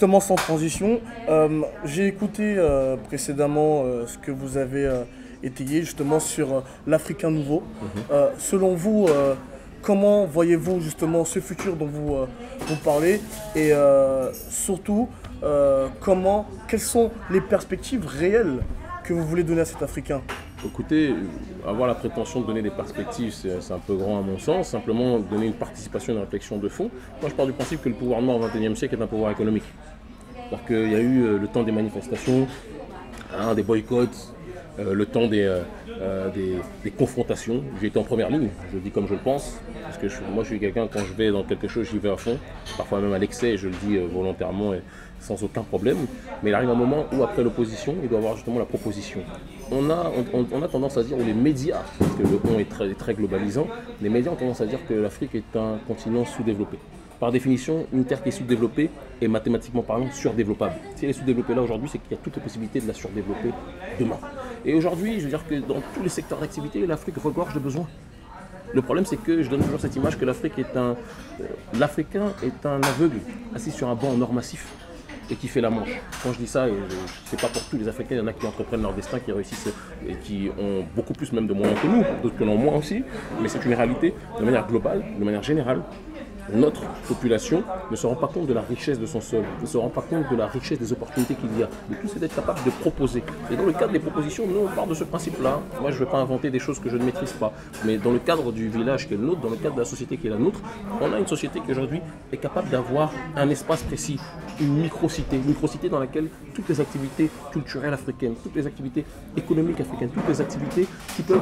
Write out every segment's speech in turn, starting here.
justement, sans transition, j'ai écouté précédemment ce que vous avez étayé justement sur l'Africain nouveau. Selon vous, comment voyez-vous justement ce futur dont vous parlez et surtout, quelles sont les perspectives réelles que vous voulez donner à cet Africain? Écoutez, avoir la prétention de donner des perspectives, c'est un peu grand à mon sens. Simplement donner une participation, une réflexion de fond. Moi, je pars du principe que le pouvoir noir au XXIe siècle est un pouvoir économique. C'est-à-dire qu'il y a eu le temps des manifestations, des boycotts, le temps des confrontations. J'ai été en première ligne, je le dis comme je le pense. Parce que moi, je suis quelqu'un, quand je vais dans quelque chose, j'y vais à fond. Parfois même à l'excès, je le dis volontairement et sans aucun problème. Mais il arrive un moment où, après l'opposition, il doit y avoir justement la proposition. On a tendance à dire, ou les médias, parce que le on est très globalisant, les médias ont tendance à dire que l'Afrique est un continent sous-développé. Par définition, une terre qui est sous-développée est mathématiquement parlant surdéveloppable. Si elle est sous-développée là aujourd'hui, c'est qu'il y a toutes les possibilités de la surdévelopper demain. Et aujourd'hui, je veux dire que dans tous les secteurs d'activité, l'Afrique regorge de besoins. Le problème, c'est que je donne toujours cette image que l'Africain est un aveugle assis sur un banc en or massif et qui fait la manche. Quand je dis ça, c'est pas pour tous les Africains, il y en a qui entreprennent leur destin, qui réussissent et qui ont beaucoup plus même de moyens que nous, d'autres que l'ont moins aussi, mais c'est une réalité de manière globale, de manière générale. Notre population ne se rend pas compte de la richesse de son sol, ne se rend pas compte de la richesse des opportunités qu'il y a. Le tout, c'est d'être capable de proposer. Et dans le cadre des propositions, nous, on part de ce principe-là. Moi, je ne vais pas inventer des choses que je ne maîtrise pas. Mais dans le cadre du village qui est le nôtre, dans le cadre de la société qui est la nôtre, on a une société qui aujourd'hui est capable d'avoir un espace précis, une micro-cité dans laquelle toutes les activités culturelles africaines, toutes les activités économiques africaines, toutes les activités qui peuvent,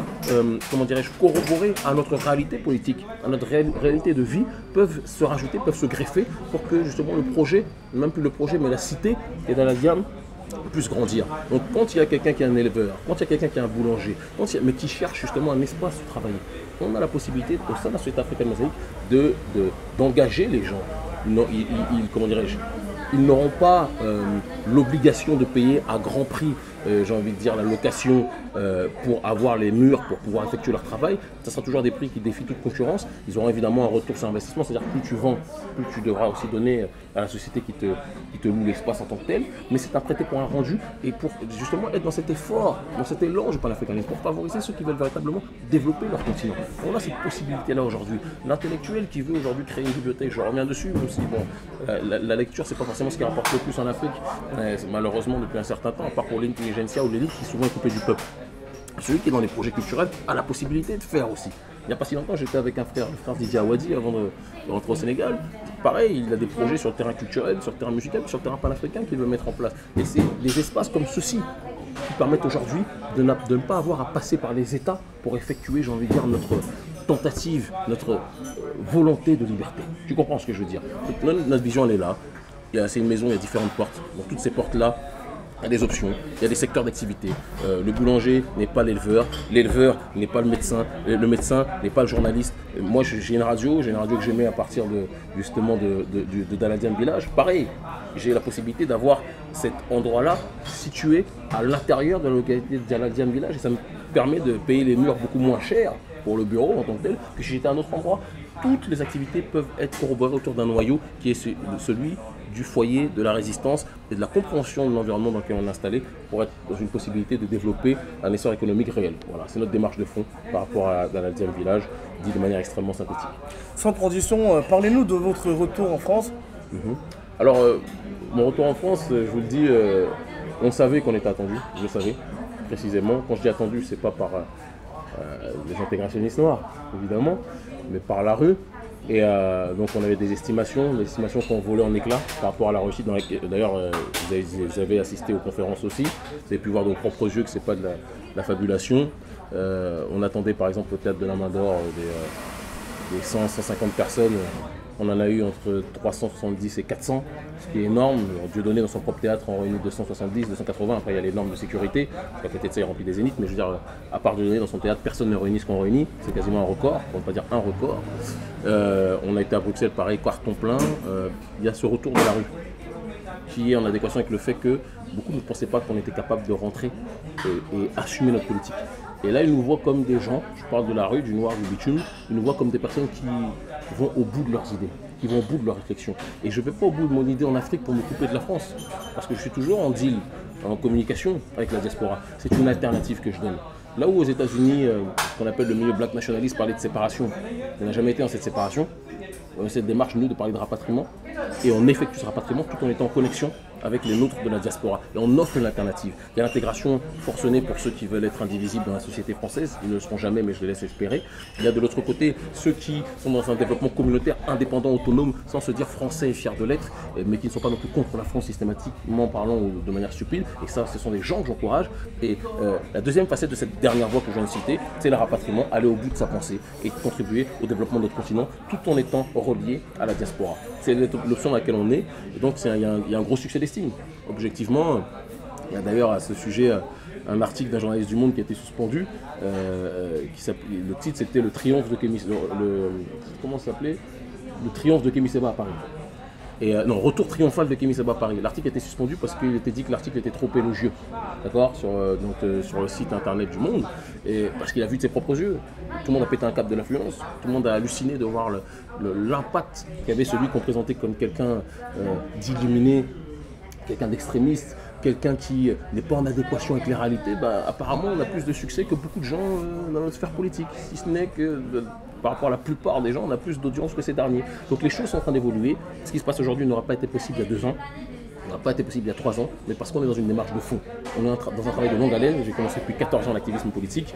corroborer à notre réalité politique, à notre réalité de vie, peuvent se rajouter, peuvent se greffer pour que justement le projet, même plus le projet, mais la cité qui est dans la diane puisse grandir. Donc quand il y a quelqu'un qui est un éleveur, quand il y a quelqu'un qui est un boulanger, mais qui cherche justement un espace où travailler, on a la possibilité au sein de la société africaine mosaïque d'engager les gens. Ils n'auront pas l'obligation de payer à grand prix, j'ai envie de dire, la location pour avoir les murs, pour pouvoir effectuer leur travail. Ça sera toujours des prix qui défient toute concurrence. Ils auront évidemment un retour sur investissement, c'est-à-dire plus tu vends, plus tu devras aussi donner à la société qui te loue l'espace en tant que tel. Mais c'est un prêté pour un rendu et pour justement être dans cet effort, dans cet élan, je parle africain, pour favoriser ceux qui veulent véritablement développer leur continent. On a cette possibilité-là aujourd'hui. L'intellectuel qui veut aujourd'hui créer une bibliothèque, je reviens dessus, même si bon, la lecture, c'est pas forcément ce qui rapporte le plus en Afrique, malheureusement depuis un certain temps, à part pour l'intelligentsia ou l'élite qui souvent est coupée du peuple. Celui qui est dans les projets culturels a la possibilité de faire aussi. Il n'y a pas si longtemps, j'étais avec un frère, le frère Didier Awadi, avant de rentrer au Sénégal. Pareil, il a des projets sur le terrain culturel, sur le terrain musical, sur le terrain panafricain qu'il veut mettre en place. Et c'est des espaces comme ceux-ci qui permettent aujourd'hui de ne pas avoir à passer par les États pour effectuer, j'ai envie de dire, notre tentative, notre volonté de liberté. Tu comprends ce que je veux dire? Notre vision, elle est là. C'est une maison, il y a différentes portes. Dans toutes ces portes-là, il y a des options, il y a des secteurs d'activité. Le boulanger n'est pas l'éleveur n'est pas le médecin n'est pas le journaliste. Moi, j'ai une radio que j'aimais à partir justement de Daladian Village. Pareil, j'ai la possibilité d'avoir cet endroit-là situé à l'intérieur de la localité de Daladian Village et ça me permet de payer les murs beaucoup moins cher pour le bureau en tant que tel que si j'étais à un autre endroit. Toutes les activités peuvent être corroborées autour d'un noyau qui est celui du foyer, de la résistance et de la compréhension de l'environnement dans lequel on est installé pour être dans une possibilité de développer un essor économique réel. Voilà, c'est notre démarche de fond par rapport à Daladian Village, dit de manière extrêmement synthétique. Sans transition, parlez-nous de votre retour en France. Alors, mon retour en France, je vous le dis, on savait qu'on était attendu, je le savais précisément. Quand je dis attendu, c'est pas par les intégrationnistes noirs, évidemment, mais par la rue. Et donc on avait des estimations qui ont volé en éclats par rapport à la réussite. D'ailleurs, vous avez assisté aux conférences aussi. Vous avez pu voir de vos propres yeux que ce n'est pas de la fabulation. On attendait par exemple au théâtre de la Main d'Or des 100-150 personnes. On en a eu entre 370 et 400, ce qui est énorme. Dieudonné dans son propre théâtre en réunit 270, 280. Après il y a les normes de sécurité, parce qu'à côté de ça il remplit des zéniths. Mais je veux dire, à part Dieudonné dans son théâtre, personne ne réunit ce qu'on réunit. C'est quasiment un record, pour ne pas dire un record. On a été à Bruxelles, pareil, carton plein. Il y a ce retour de la rue qui est en adéquation avec le fait que beaucoup ne pensaient pas qu'on était capable de rentrer et assumer notre politique. Et là, ils nous voient comme des gens, je parle de la rue, du noir, du bitume, ils nous voient comme des personnes qui vont au bout de leurs idées, qui vont au bout de leurs réflexions. Et je ne vais pas au bout de mon idée en Afrique pour me couper de la France, parce que je suis toujours en deal, en communication avec la diaspora. C'est une alternative que je donne. Là où aux États-Unis, ce qu'on appelle le milieu black nationaliste, parlait de séparation, on n'a jamais été dans cette séparation. On a cette démarche, nous, de parler de rapatriement. Et on effectue ce rapatriement tout en étant en connexion avec les nôtres de la diaspora. Et on offre une alternative. Il y a l'intégration forcenée pour ceux qui veulent être indivisibles dans la société française. Ils ne le seront jamais, mais je les laisse espérer. Il y a de l'autre côté ceux qui sont dans un développement communautaire indépendant, autonome, sans se dire français et fiers de l'être, mais qui ne sont pas non plus contre la France systématiquement parlant ou de manière stupide. Et ça, ce sont des gens que j'encourage. Et la deuxième facette de cette dernière voie que je viens de citer, c'est le rapatriement, aller au bout de sa pensée et contribuer au développement de notre continent tout en étant relié à la diaspora. C'est l'option dans laquelle on est. Et donc, il y a un gros succès d'estime. Objectivement, il y a d'ailleurs à ce sujet un article d'un journaliste du Monde qui a été suspendu. Le titre, c'était le triomphe de Kémy Séba. Comment ça s'appelait? Le triomphe de Kémy Séba à Paris. Non, retour triomphal de Kémy Séba à Paris. L'article a été suspendu parce qu'il était dit que l'article était trop élogieux, d'accord, sur le site internet du Monde, et parce qu'il a vu de ses propres yeux. Tout le monde a pété un câble de l'influence, tout le monde a halluciné de voir l'impact qu'avait celui qu'on présentait comme quelqu'un d'illuminé, quelqu'un d'extrémiste, quelqu'un qui n'est pas en adéquation avec les réalités. Apparemment, on a plus de succès que beaucoup de gens dans notre sphère politique, si ce n'est que par rapport à la plupart des gens, on a plus d'audience que ces derniers. Donc les choses sont en train d'évoluer. Ce qui se passe aujourd'hui n'aura pas été possible il y a 2 ans, n'aura pas été possible il y a 3 ans, mais parce qu'on est dans une démarche de fond. On est dans un travail de longue haleine. J'ai commencé depuis 14 ans l'activisme politique.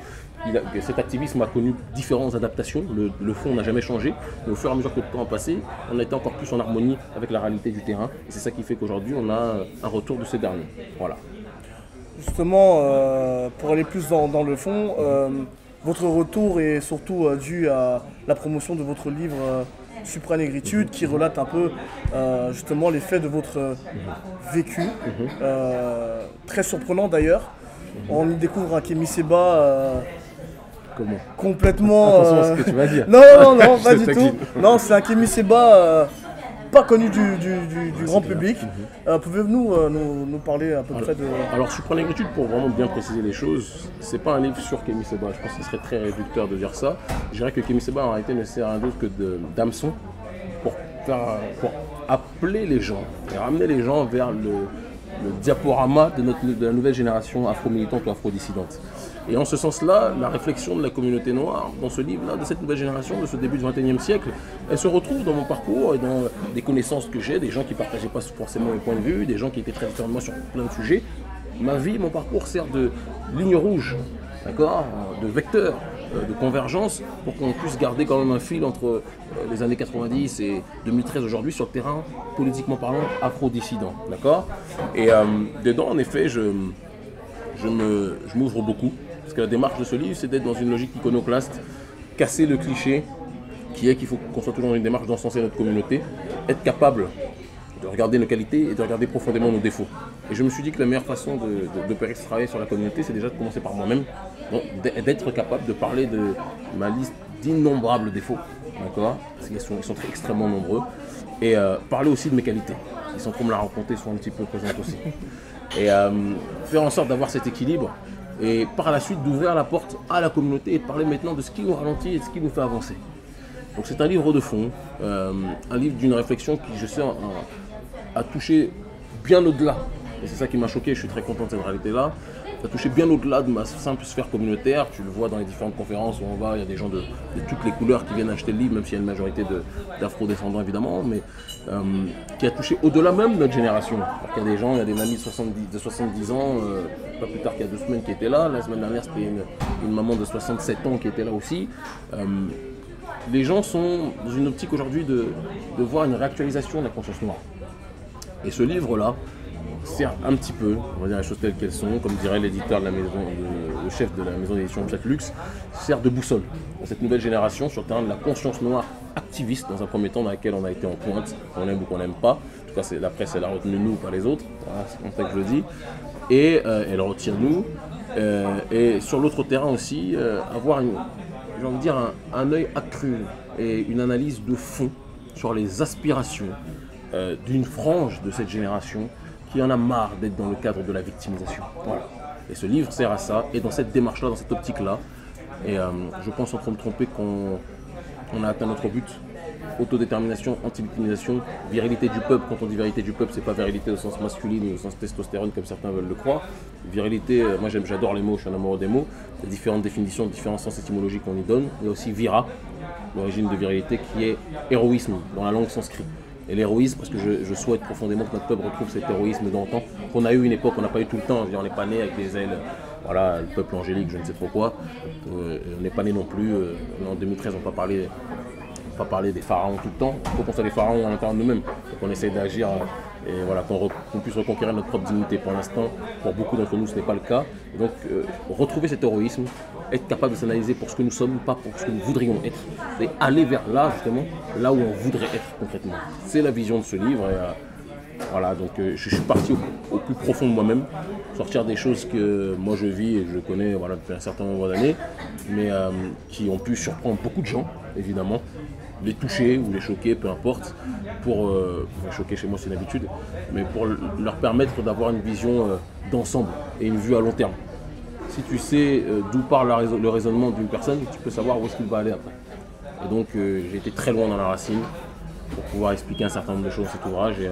Cet activisme a connu différentes adaptations. Le fond n'a jamais changé. Mais au fur et à mesure que le temps a passé, on a été encore plus en harmonie avec la réalité du terrain. Et c'est ça qui fait qu'aujourd'hui, on a un retour de ces derniers. Voilà. Justement, pour aller plus dans le fond, votre retour est surtout dû à la promotion de votre livre Supranégritude, qui relate un peu justement les faits de votre vécu. Très surprenant d'ailleurs. On y découvre un Kémy Séba Comment? Complètement. Attention à ce que tu vas dire. Non, pas du tout. Non, c'est un Kémy Séba pas connu du grand public. Pouvez-vous nous parler à peu près de... Alors, Supranégritude, pour vraiment bien préciser les choses, c'est pas un livre sur Kémy Séba. Je pense que ce serait très réducteur de dire ça. Je dirais que Kémy Séba en réalité ne sert à rien d'autre que d'hameçon pour appeler les gens et ramener les gens vers le diaporama de la nouvelle génération afro-militante ou afro-dissidente. Et en ce sens-là, la réflexion de la communauté noire dans ce livre-là, de cette nouvelle génération, de ce début du XXIe siècle, elle se retrouve dans mon parcours et dans des connaissances que j'ai, des gens qui ne partageaient pas forcément mes points de vue, des gens qui étaient très différents de moi sur plein de sujets. Ma vie, mon parcours sert de ligne rouge, d'accord, de vecteur, de convergence, pour qu'on puisse garder quand même un fil entre les années 90 et 2013 aujourd'hui sur le terrain, politiquement parlant, afro-dissident, d'accord. Et dedans, en effet, je m'ouvre beaucoup. Parce que la démarche de ce livre, c'est d'être dans une logique iconoclaste, casser le cliché qui est qu'il faut qu'on soit toujours dans une démarche d'encenser notre communauté, être capable de regarder nos qualités et de regarder profondément nos défauts. Et je me suis dit que la meilleure façon d'opérer ce travail sur la communauté, c'est déjà de commencer par moi-même, d'être capable de parler de ma liste d'innombrables défauts, d'accord, parce qu'ils sont extrêmement nombreux, et parler aussi de mes qualités, qui sont, comme me l'a raconté, sont un petit peu présentes aussi. Et faire en sorte d'avoir cet équilibre, et par la suite d'ouvrir la porte à la communauté et de parler maintenant de ce qui nous ralentit et de ce qui nous fait avancer. Donc c'est un livre de fond, un livre d'une réflexion qui, je sais, a touché bien au-delà. Et c'est ça qui m'a choqué, je suis très content de cette réalité-là. Ça a touché bien au-delà de ma simple sphère communautaire. Tu le vois dans les différentes conférences où on va, il y a des gens de toutes les couleurs qui viennent acheter le livre, même s'il y a une majorité d'afro-descendants évidemment, mais qui a touché au-delà même de notre génération. Il y a des gens, il y a des mamies de 70 ans, pas plus tard qu'il y a 2 semaines qui étaient là. La semaine dernière, c'était une maman de 67 ans qui était là aussi. Les gens sont dans une optique aujourd'hui de voir une réactualisation de la conscience noire. Et ce livre-là sert un petit peu, on va dire les choses telles qu'elles sont, comme dirait l'éditeur de la maison, le chef de la maison d'édition Jacques Lux, sert de boussole dans cette nouvelle génération sur le terrain de la conscience noire activiste, dans un premier temps dans laquelle on a été en pointe, qu'on aime ou qu'on n'aime pas. En tout cas, la presse, elle a retenu nous, pas les autres, voilà, c'est comme ça que je le dis, et elle retient nous. Et sur l'autre terrain aussi, avoir j'ai envie de dire un œil accru et une analyse de fond sur les aspirations d'une frange de cette génération qui en a marre d'être dans le cadre de la victimisation. Voilà. Et ce livre sert à ça, et dans cette démarche-là, dans cette optique-là, et je pense sans trop me tromper qu'on a atteint notre but. Autodétermination, anti-victimisation, virilité du peuple. Quand on dit virilité du peuple, c'est pas virilité au sens masculine ou au sens testostérone comme certains veulent le croire. Virilité, moi j'adore les mots, je suis un amoureux des mots. Il y a différentes définitions, différents sens étymologiques qu'on y donne. Il y a aussi vira, l'origine de virilité, qui est héroïsme dans la langue sanskrit. Et l'héroïsme, parce que je souhaite profondément que notre peuple retrouve cet héroïsme d'antan, qu'on a eu une époque, on n'a pas eu tout le temps. On n'est pas né avec des ailes, voilà, le peuple angélique, je ne sais trop quoi. On n'est pas né non plus. En 2013, on ne va pas parler des pharaons tout le temps. Il faut qu'on soit des pharaons à l'intérieur de nous-mêmes. Donc on essaie d'agir et voilà, qu'on puisse reconquérir notre propre dignité. Pour l'instant, pour beaucoup d'entre nous, ce n'est pas le cas. Et donc, retrouver cet héroïsme, être capable de s'analyser pour ce que nous sommes, pas pour ce que nous voudrions être. Et aller vers là, justement, là où on voudrait être concrètement. C'est la vision de ce livre. Et, voilà, donc je suis parti au plus profond de moi-même, sortir des choses que moi je vis et je connais voilà, depuis un certain nombre d'années, mais qui ont pu surprendre beaucoup de gens, évidemment, les toucher ou les choquer, peu importe, pour les choquer chez moi c'est une habitude, mais pour leur permettre d'avoir une vision d'ensemble et une vue à long terme. Si tu sais d'où part le raisonnement d'une personne, tu peux savoir où est-ce qu'il va aller après. Et donc j'ai été très loin dans la racine pour pouvoir expliquer un certain nombre de choses dans cet ouvrage. Et,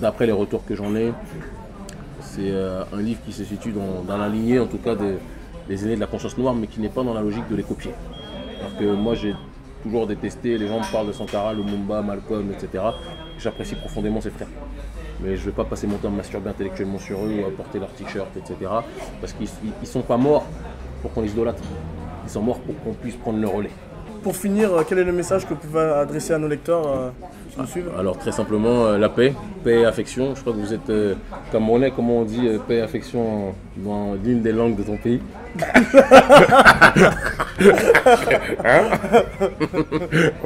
d'après les retours que j'en ai, c'est un livre qui se situe dans la lignée en tout cas des aînés de la conscience noire, mais qui n'est pas dans la logique de les copier. Alors que moi j'ai toujours détesté, les gens me parlent de Sankara, Lumumba, Malcolm, etc. J'apprécie profondément ces frères. Mais je ne vais pas passer mon temps à me masturber intellectuellement sur eux ou à porter leur t-shirt, etc. Parce qu'ils ne sont pas morts pour qu'on les idolâtre. Ils sont morts pour qu'on puisse prendre le relais. Pour finir, quel est le message que vous pouvez adresser à nos lecteurs qui nous suivent? Alors très simplement, la paix et affection. Je crois que vous êtes camerounais, comment on dit paix et affection dans l'une des langues de ton pays. Hein?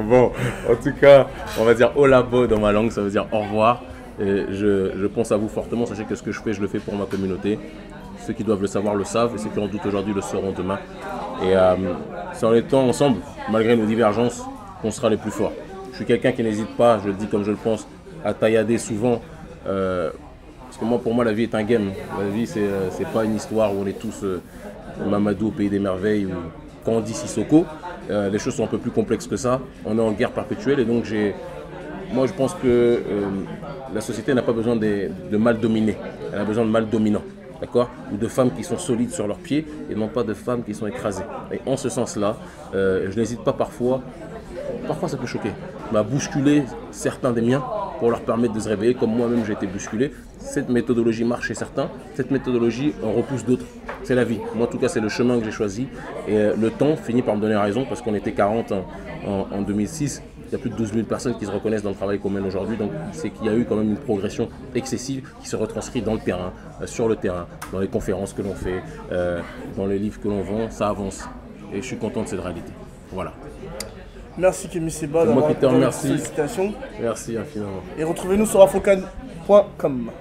Bon, en tout cas, on va dire olabo dans ma langue, ça veut dire au revoir. Et je pense à vous fortement, sachez que ce que je fais pour ma communauté. Ceux qui doivent le savoir le savent et ceux qui en doutent aujourd'hui le sauront demain. Et c'est en étant ensemble, malgré nos divergences, qu'on sera les plus forts. Je suis quelqu'un qui n'hésite pas, je le dis comme je le pense, à taillader souvent. Parce que pour moi, la vie est un game. La vie, c'est pas une histoire où on est tous Mamadou au pays des merveilles ou quand on dit Sissoko. Les choses sont un peu plus complexes que ça. On est en guerre perpétuelle et donc moi je pense que la société n'a pas besoin de mal dominés. Elle a besoin de mal dominants. D'accord, ou de femmes qui sont solides sur leurs pieds et non pas de femmes qui sont écrasées. Et en ce sens-là, je n'hésite pas parfois ça peut choquer, à bousculer certains des miens pour leur permettre de se réveiller, comme moi-même j'ai été bousculé. Cette méthodologie marche chez certains, cette méthodologie en repousse d'autres. C'est la vie. Moi en tout cas c'est le chemin que j'ai choisi et le temps finit par me donner raison parce qu'on était 40 en 2006. Il y a plus de 12 000 personnes qui se reconnaissent dans le travail qu'on mène aujourd'hui, donc c'est qu'il y a eu quand même une progression excessive qui se retranscrit dans le terrain, sur le terrain, dans les conférences que l'on fait, dans les livres que l'on vend, ça avance. Et je suis content de cette réalité. Voilà. Merci Kémy Séba d'avoir été félicitations. Félicitations. Merci infiniment. Et retrouvez-nous sur afrocan.com.